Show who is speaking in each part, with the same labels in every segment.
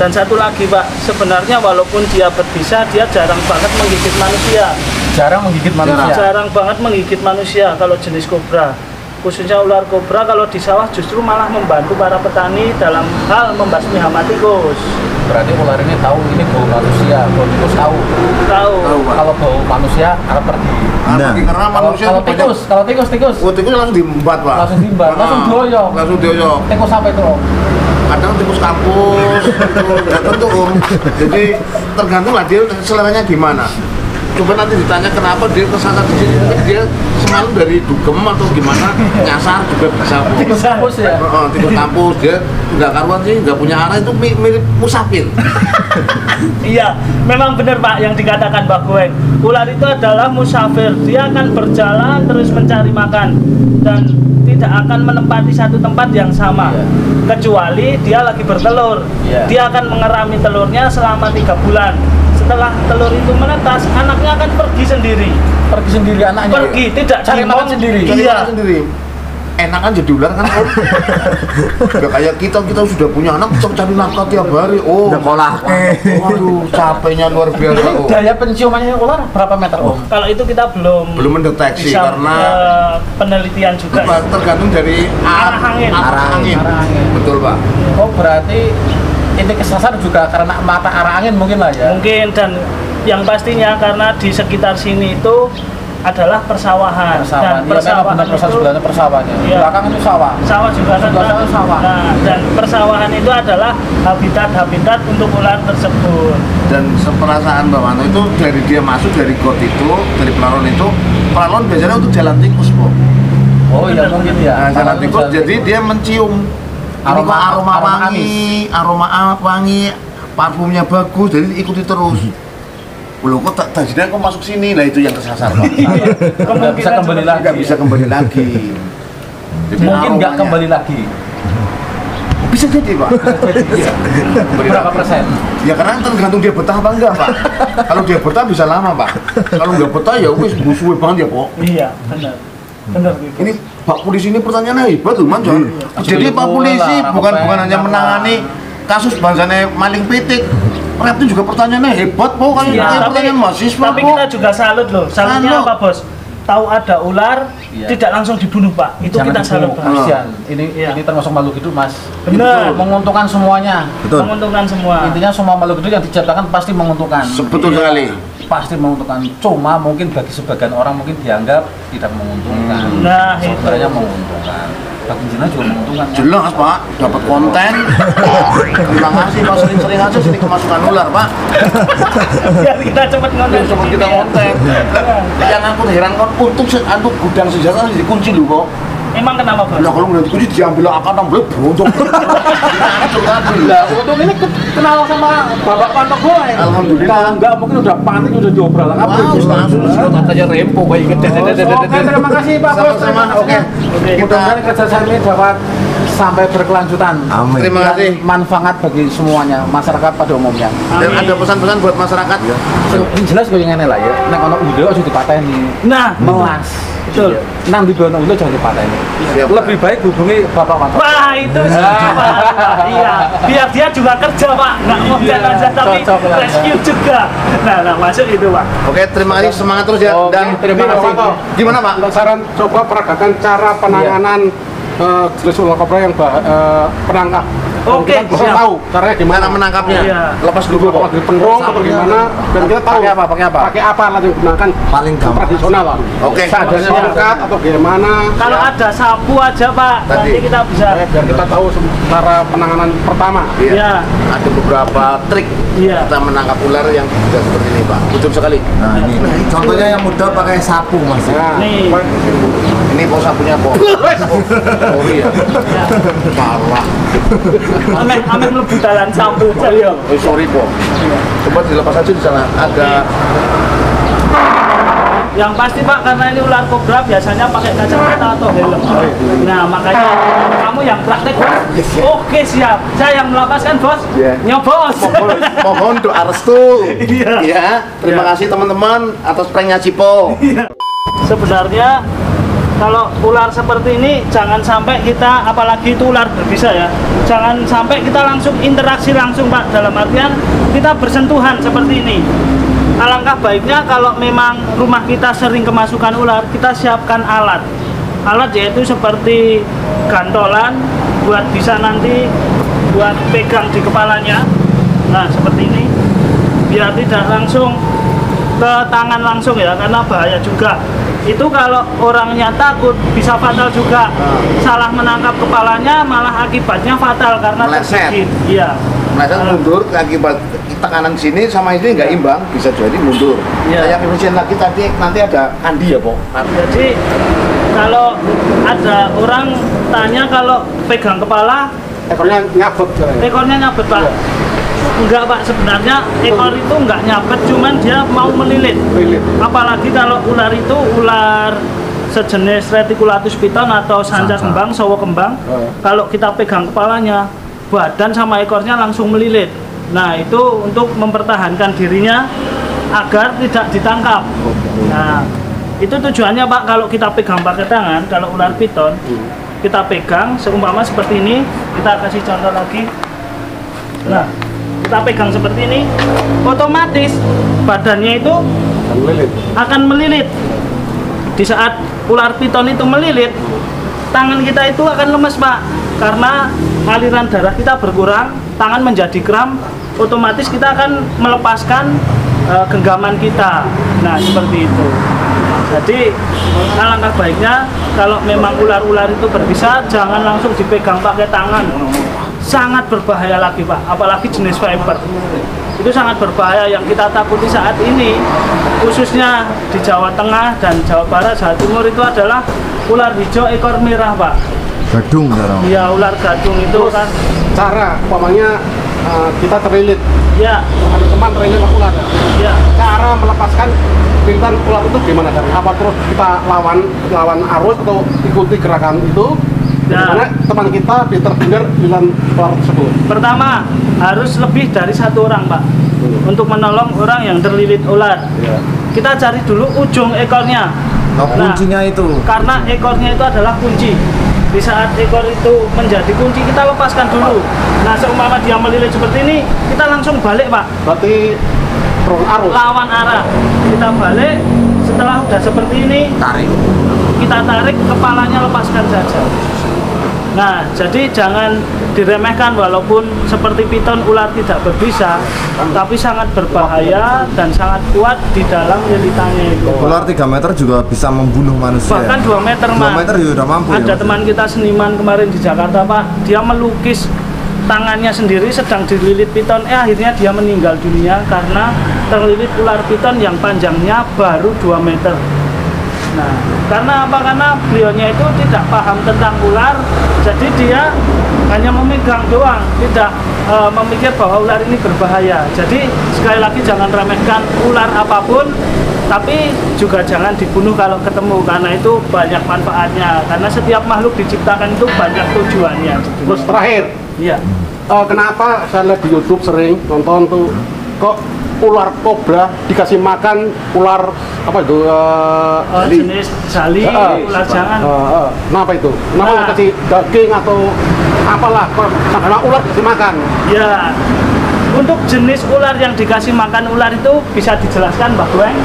Speaker 1: Dan satu lagi Pak, sebenarnya walaupun dia berbisa, dia jarang banget menggigit manusia.
Speaker 2: Jarang menggigit manusia.
Speaker 1: Jarang banget menggigit manusia kalau jenis kobra. Khususnya ular kobra kalau di sawah justru malah membantu para petani dalam hal membasmi hama tikus.
Speaker 2: Berarti ular ini tahu ini bau manusia, bau tikus tahu.
Speaker 1: Tahu.
Speaker 2: Kalau bau manusia akan pergi.
Speaker 3: Pergi karena manusia
Speaker 2: Kalau tikus, tikus.
Speaker 3: Oh, tikus langsung diembat, Pak.
Speaker 2: Langsung diembat, langsung dioyok.
Speaker 3: Langsung dioyok.
Speaker 2: Tikus apa itu, Om?
Speaker 3: Kadang tikus kampus, nggak tentu Om. Jadi tergantung lah dia seleranya gimana. Coba nanti ditanya kenapa dia kesasar di sini, mungkin dia semalam dari dugem atau gimana nyasar juga bisa.
Speaker 2: Tikus kampus ya?
Speaker 3: Tikus kampus dia nggak karuan sih, nggak punya arah, itu mirip musafir.
Speaker 1: Iya, memang benar Pak yang dikatakan Pak Goeng. Ular itu adalah musafir, dia akan berjalan terus mencari makan dan tidak akan menempati satu tempat yang sama. Kecuali dia lagi bertelur, dia akan mengerami telurnya selama 3 bulan. Setelah telur itu menetas, anaknya akan pergi sendiri.
Speaker 2: Pergi sendiri anaknya?
Speaker 1: Pergi, tidak
Speaker 2: cari makan sendiri?
Speaker 3: Iya. Sendiri. Enak kan jadi ular kan Om. Gak kayak kita sudah punya anak, kita cari nafkah tiap hari. Oh,
Speaker 4: udah pola.
Speaker 3: Waduh, capeknya luar biasa.
Speaker 2: Ini daya penciumannya ular berapa meter Om?
Speaker 1: Kalau itu kita belum
Speaker 3: mendeteksi
Speaker 1: bisa,
Speaker 3: karena
Speaker 1: penelitian juga.
Speaker 3: Tergantung dari
Speaker 1: arah angin.
Speaker 3: Arah angin. Betul Pak.
Speaker 2: Oh berarti ini kesasar juga karena mata arah angin mungkin lah ya?
Speaker 1: Mungkin, dan yang pastinya karena di sekitar sini itu adalah persawahan. Dan persawahan itu
Speaker 2: sebelahnya persawahannya.
Speaker 1: Ya,
Speaker 2: belakang itu sawah.
Speaker 1: Sawah juga kan.
Speaker 2: Sawah.
Speaker 1: Nah, dan persawahan itu adalah habitat untuk ular tersebut.
Speaker 3: Dan seperasaan Mbak Wanto itu dari dia masuk dari got itu, dari pelalon biasanya untuk jalan tikus, Bu.
Speaker 2: Oh iya mungkin ya.
Speaker 3: Nah, jalan tikus jadi dia mencium aroma wangi, parfumnya bagus, jadi ikuti terus. Loh kok tadinya kok masuk sini, lah itu yang kesasar Pak.
Speaker 2: Nggak bisa kembali lagi.
Speaker 3: Nggak bisa kembali lagi. Jadi
Speaker 2: mungkin nggak kembali lagi.
Speaker 3: Bisa jadi Pak.
Speaker 2: Berapa persen?
Speaker 3: Ya karena tergantung dia betah apa enggak Pak. Kalau dia betah bisa lama Pak. Kalau nggak betah ya wis busuh banget ya Pak.
Speaker 1: Iya benar. Benar gitu.
Speaker 3: Ini Pak Polisi ini pertanyaannya hebat loh Man. Jadi Pak Polisi bukan hanya menangani kasus bangsane maling pitik. Itu juga pertanyaannya hebat, Po, kan pertanyaan mahasiswa.
Speaker 1: Tapi kita juga salut loh. Salutnya apa, Bos? Tahu ada ular, tidak langsung dibunuh, Pak. Itu jangan kita salut,
Speaker 2: Pak. Ini termasuk makhluk hidup, Mas.
Speaker 1: Benar.
Speaker 2: Menguntungkan semuanya.
Speaker 4: Betul.
Speaker 1: Menguntungkan semua.
Speaker 2: Intinya semua makhluk hidup yang diciptakan pasti menguntungkan.
Speaker 3: Betul sekali.
Speaker 2: Pasti menguntungkan. Cuma mungkin bagi sebagian orang mungkin dianggap tidak menguntungkan.
Speaker 1: Nah,
Speaker 2: sebenarnya menguntungkan. Bagi Jina juga menguntungkan.
Speaker 3: Jelas Pak, dapat konten. Terima kasih Pak, sering-sering aja sini kemasukan ular Pak.
Speaker 1: Biar kita cepat ngonten.
Speaker 3: Cepat kita konten. Yang aku heran kan untuk gudang senjata dikunci lho kok.
Speaker 1: Emang kenapa Bos?
Speaker 3: Nah kalau nggak dikunci diambil akan ambil brontok.
Speaker 2: Lah untuk ini kenal sama Bapak Pantok Goeng.
Speaker 3: Alhamdulillah.
Speaker 2: Enggak mungkin udah panik udah diobrol
Speaker 3: kabeh. Langsung katanya rempo kayak gitu.
Speaker 2: Oke, terima kasih Pak Bos.
Speaker 3: Oke.
Speaker 2: Mudah-mudahan kerjasama ini dapat sampai berkelanjutan.
Speaker 4: Amin.
Speaker 3: Terima kasih.
Speaker 2: Manfaat bagi semuanya, masyarakat pada umumnya.
Speaker 3: Dan ada pesan-pesan buat masyarakat ya.
Speaker 2: Yang jelas kok yang ngene lah ya. Nek ono ide aja dipateni.
Speaker 1: Nah,
Speaker 2: melas.
Speaker 1: Betul.
Speaker 2: Nang di bono ide jangan dipateni. Lebih baik hubungi Bapak Wanto.
Speaker 1: Wah, itu sih, Pak. Iya, biar dia juga kerja, Pak. Nggak mau jalan aja tapi rescue juga. Nah, masuk itu, Pak.
Speaker 3: Oke, terima kasih, semangat terus ya. Dan
Speaker 2: terima kasih.
Speaker 3: Gimana Pak?
Speaker 5: Untuk saran coba peragakan cara penanganan jenis ular kobra yang penangkap.
Speaker 1: Oke,
Speaker 5: kita bisa tahu caranya gimana
Speaker 3: menangkapnya.
Speaker 1: Iya.
Speaker 3: Lepas dulu
Speaker 5: Apakah di penrong atau gimana, dan kita tahu pakai apa alat yang digunakan
Speaker 4: paling gampang
Speaker 5: tradisional lah.
Speaker 3: Oke.
Speaker 5: Seadanya diangkat atau gimana.
Speaker 1: Kalau ada sapu aja, Pak. Nanti kita bisa.
Speaker 5: Biar kita tahu cara penanganan pertama.
Speaker 1: Iya.
Speaker 3: Ada beberapa trik kita menangkap ular yang tidak seperti ini Pak. Betul sekali.
Speaker 4: Nah ini contohnya yang mudah pakai sapu Mas.
Speaker 1: Nih.
Speaker 3: Ini kok sapunya kok. Oh iya. Salah.
Speaker 1: Amin mlebu dalan sapu ya.
Speaker 3: Oh sorry Po. Coba dilepas aja di sana. Agak
Speaker 1: yang pasti Pak, karena ini ular kobra biasanya pakai kacamata atau helm. Nah makanya kamu yang praktek Bos. Oke siap, saya yang melepaskan Bos. Nyobos.
Speaker 3: Mohon doa restu. Ya, terima kasih teman-teman atas pranknya Cipo.
Speaker 1: Sebenarnya Kalau ular seperti ini jangan sampai kita, apalagi itu ular berbisa ya, jangan sampai kita langsung interaksi langsung Pak, dalam artian kita bersentuhan seperti ini. Alangkah baiknya kalau memang rumah kita sering kemasukan ular, kita siapkan alat yaitu seperti gantolan buat bisa nanti buat pegang di kepalanya. Nah seperti ini, biar tidak langsung ke tangan langsung ya, karena bahaya juga. Itu kalau orangnya takut bisa fatal juga. Salah menangkap kepalanya malah akibatnya fatal karena
Speaker 3: Meleset.
Speaker 1: tergigit. Iya.
Speaker 3: Meleset mundur akibat tekanan sini sama ini nggak imbang, bisa jadi mundur.
Speaker 1: Iya.
Speaker 3: Yang efisien lagi tadi nanti ada Andi ya, Pok.
Speaker 1: Jadi kalau ada orang tanya kalau pegang kepala
Speaker 5: Ekornya nyabut.
Speaker 1: ekornya nyabet Pak. Enggak Pak, sebenarnya ekor itu enggak nyabet, cuman dia mau melilit.
Speaker 5: Lilit.
Speaker 1: Apalagi kalau ular itu ular sejenis Reticulatus piton atau sanca kembang, sawo kembang. Kalau kita pegang kepalanya, badan sama ekornya langsung melilit. Nah itu untuk mempertahankan dirinya agar tidak ditangkap. Nah itu tujuannya Pak, kalau kita pegang pakai tangan, kalau ular piton kita pegang seumpama seperti ini, kita kasih contoh lagi. Nah kita pegang seperti ini, otomatis badannya itu
Speaker 5: Lilit.
Speaker 1: akan melilit. Di saat ular piton itu melilit, tangan kita itu akan lemes Pak, karena aliran darah kita berkurang, tangan menjadi kram, otomatis kita akan melepaskan genggaman kita. Nah seperti itu. Jadi alangkah baiknya kalau memang ular-ular itu berbisa, jangan langsung dipegang pakai tangan. Sangat berbahaya lagi Pak, apalagi jenis viper. Itu sangat berbahaya. Yang kita takuti saat ini, khususnya di Jawa Tengah dan Jawa Barat, Jawa Timur, itu adalah ular hijau ekor merah Pak.
Speaker 4: Gadung sekarang.
Speaker 1: Iya, ular gadung itu
Speaker 5: Terus
Speaker 1: kan.
Speaker 5: cara umpamanya kita terlilit,
Speaker 1: Ya,
Speaker 5: ada teman terlilit sama ular.
Speaker 1: ya.
Speaker 5: Cara melepaskan lilitan ular itu gimana kan? Apa terus kita lawan arus atau ikuti gerakan itu?
Speaker 1: Ya.
Speaker 5: Karena teman kita terhindar lilitan ular tersebut.
Speaker 1: Pertama, harus lebih dari satu orang Pak, untuk menolong orang yang terlilit ular.
Speaker 5: Ya.
Speaker 1: Kita cari dulu ujung ekornya.
Speaker 4: Nah, kuncinya itu.
Speaker 1: Karena ekornya itu adalah kunci. Di saat ekor itu menjadi kunci, kita lepaskan dulu. Nah, seumpama dia melilit seperti ini, kita langsung balik Pak,
Speaker 5: Berarti turun arus.
Speaker 1: lawan arah. Kita balik, setelah udah seperti ini,
Speaker 3: Tarik.
Speaker 1: kita tarik, kepalanya lepaskan saja. Nah, jadi jangan diremehkan, walaupun seperti piton ular tidak berbisa, tapi sangat berbahaya dan sangat kuat di dalam lilitannya itu.
Speaker 4: Ular 3 meter juga bisa membunuh manusia.
Speaker 1: Bahkan 2 meter
Speaker 4: 2
Speaker 1: Mas.
Speaker 4: meter ya udah mampu
Speaker 1: Ada
Speaker 4: ya.
Speaker 1: teman kita seniman kemarin di Jakarta Pak, dia melukis tangannya sendiri sedang dililit piton, akhirnya dia meninggal dunia karena terlilit ular piton yang panjangnya baru 2 meter. Nah, karena apa? Karena beliaunya itu tidak paham tentang ular, jadi dia hanya memegang doang, tidak memikir bahwa ular ini berbahaya. Jadi sekali lagi jangan remehkan ular apapun, tapi juga jangan dibunuh kalau ketemu, karena itu banyak manfaatnya. Karena setiap makhluk diciptakan itu banyak tujuannya.
Speaker 5: Terus terakhir,
Speaker 1: Iya.
Speaker 5: kenapa saya lihat di YouTube sering nonton tuh kok ular kobra dikasih makan ular apa itu
Speaker 1: Jenis jali, ular jangan.
Speaker 5: kenapa itu? Kenapa
Speaker 1: Nah.
Speaker 5: nggak kasih daging atau apalah? Karena ular dikasih makan.
Speaker 1: Ya, untuk jenis ular yang dikasih makan ular itu bisa dijelaskan Mbak Gwen?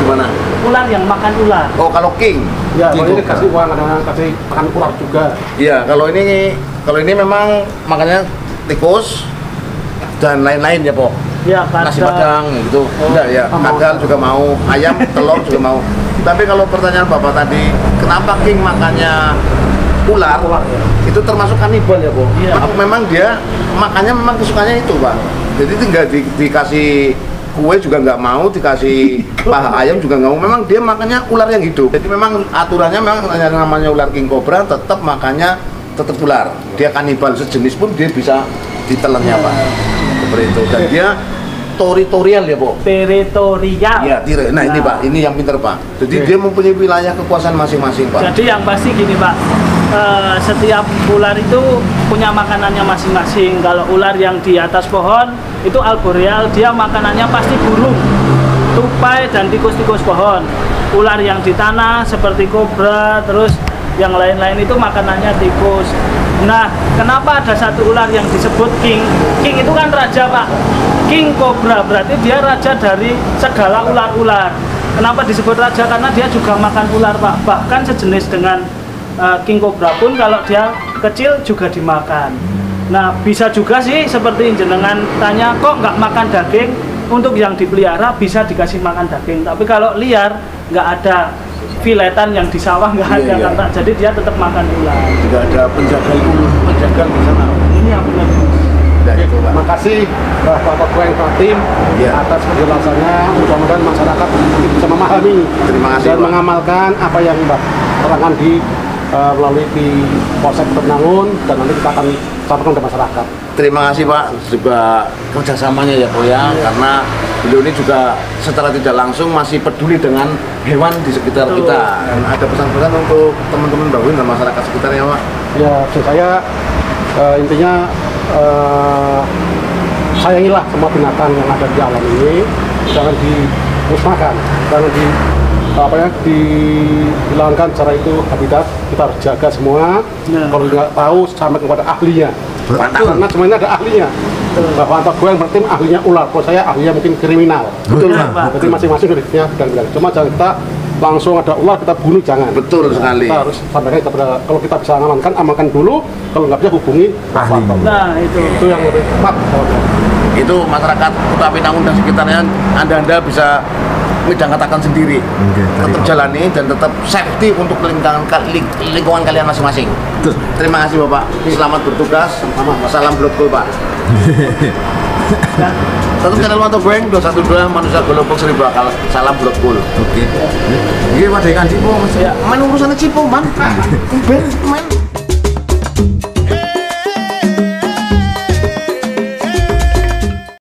Speaker 3: Gimana?
Speaker 1: Ular yang makan ular.
Speaker 3: Oh, kalau king.
Speaker 5: Ya,
Speaker 4: King
Speaker 5: kalau ini
Speaker 4: cobra.
Speaker 5: kasih uang, kadang-kadang kasih makan ular juga.
Speaker 3: Iya, kalau ini memang makannya tikus dan lain-lain ya, Pok.
Speaker 1: Ya,
Speaker 3: Nasi
Speaker 1: kadang.
Speaker 3: padang gitu. Enggak ya, kadal juga mau, ayam, telur juga mau. Tapi kalau pertanyaan Bapak tadi, kenapa king makannya ular? Itu termasuk kanibal ya, Pok.
Speaker 1: Iya.
Speaker 3: Memang dia makannya memang kesukaannya itu, Pak. Jadi tinggal dikasih kue juga nggak mau, dikasih paha ayam juga nggak mau. Memang dia makannya ular yang hidup. Jadi memang aturannya memang yang namanya ular king cobra tetap makannya tetap ular. Dia kanibal sejenis pun dia bisa ditelannya, Pak. Seperti itu. Dan dia teritorial ya, Pak.
Speaker 1: Teritorial.
Speaker 3: Iya, nah ini Pak, ini yang pinter Pak. Jadi dia mempunyai wilayah kekuasaan masing-masing, Pak.
Speaker 1: Jadi yang pasti gini Pak, setiap ular itu punya makanannya masing-masing. Kalau ular yang di atas pohon itu arboreal, dia makanannya pasti burung, tupai dan tikus-tikus pohon. ular yang di tanah seperti kobra, terus yang lain-lain itu makanannya tikus. Nah, kenapa ada satu ular yang disebut king? King itu kan raja, Pak. King Cobra berarti dia raja dari segala ular-ular. Kenapa disebut raja? Karena dia juga makan ular, Pak. Bahkan sejenis dengan King Cobra pun kalau dia kecil juga dimakan. Nah, bisa juga sih seperti jenengan tanya, kok nggak makan daging? Untuk yang dipelihara bisa dikasih makan daging. Tapi kalau liar, nggak ada filetan yang di sawah, nggak ada
Speaker 3: Iya.
Speaker 1: kan, jadi dia tetap makan ular.
Speaker 3: Tidak ada penjaga di sana.
Speaker 1: Ini yang benar.
Speaker 3: Nah, itu Pak.
Speaker 5: Terima kasih Bapak Ketua Pak Tim
Speaker 3: Iya.
Speaker 5: atas penjelasannya. Mudah-mudahan masyarakat bisa memahami
Speaker 3: Terima kasih,
Speaker 5: dan
Speaker 3: Pak.
Speaker 5: mengamalkan apa yang Mbak terangkan di melalui di Polsek Temanggung, dan nanti kita akan sampaikan ke masyarakat.
Speaker 3: Terima kasih Pak juga kerjasamanya ya Pak ya, karena beliau ini juga secara tidak langsung masih peduli dengan hewan di sekitar kita. Dan ada pesan-pesan untuk teman-teman Mbak Win dan masyarakat sekitar ya Pak.
Speaker 5: Ya, maksud saya intinya sayangilah semua binatang yang ada di alam ini, jangan dimusnahkan, jangan dihilangkan secara itu habitat. Kita harus jaga semua.
Speaker 1: Ya.
Speaker 5: Kalau nggak tahu sampai kepada ahlinya. Karena semuanya ada ahlinya. Bapak Anto gue yang berarti ahlinya ular, kalau saya ahlinya mungkin kriminal.
Speaker 3: Betul
Speaker 1: Ya,
Speaker 3: Pak.
Speaker 1: Pak.
Speaker 5: Jadi masing-masing dari bidang. Cuma jangan kita langsung ada ular kita bunuh, jangan.
Speaker 3: Betul sekali.
Speaker 5: Kita harus sampaikan kepada, kalau kita bisa amankan dulu, kalau nggak bisa hubungi Pak
Speaker 4: Ahli.
Speaker 5: Anto.
Speaker 1: Nah, itu.
Speaker 5: Yang lebih tepat.
Speaker 3: Itu masyarakat Kota Pinangun dan sekitarnya Anda bisa menjangkatakan sendiri.
Speaker 4: Oke,
Speaker 3: Tetap jalani dan tetap safety untuk lingkungan kalian masing-masing. Terima kasih Bapak. Selamat bertugas. Salam Bloodpool Pak. Tetap channel Mantap Goeng 212 manusia golopok 1000 akal. Salam Bloodpool.
Speaker 4: Oke. Iya, Pak Dekan Cipo.
Speaker 1: Ya.
Speaker 3: Main urusannya Cipo, Man. Ben, main.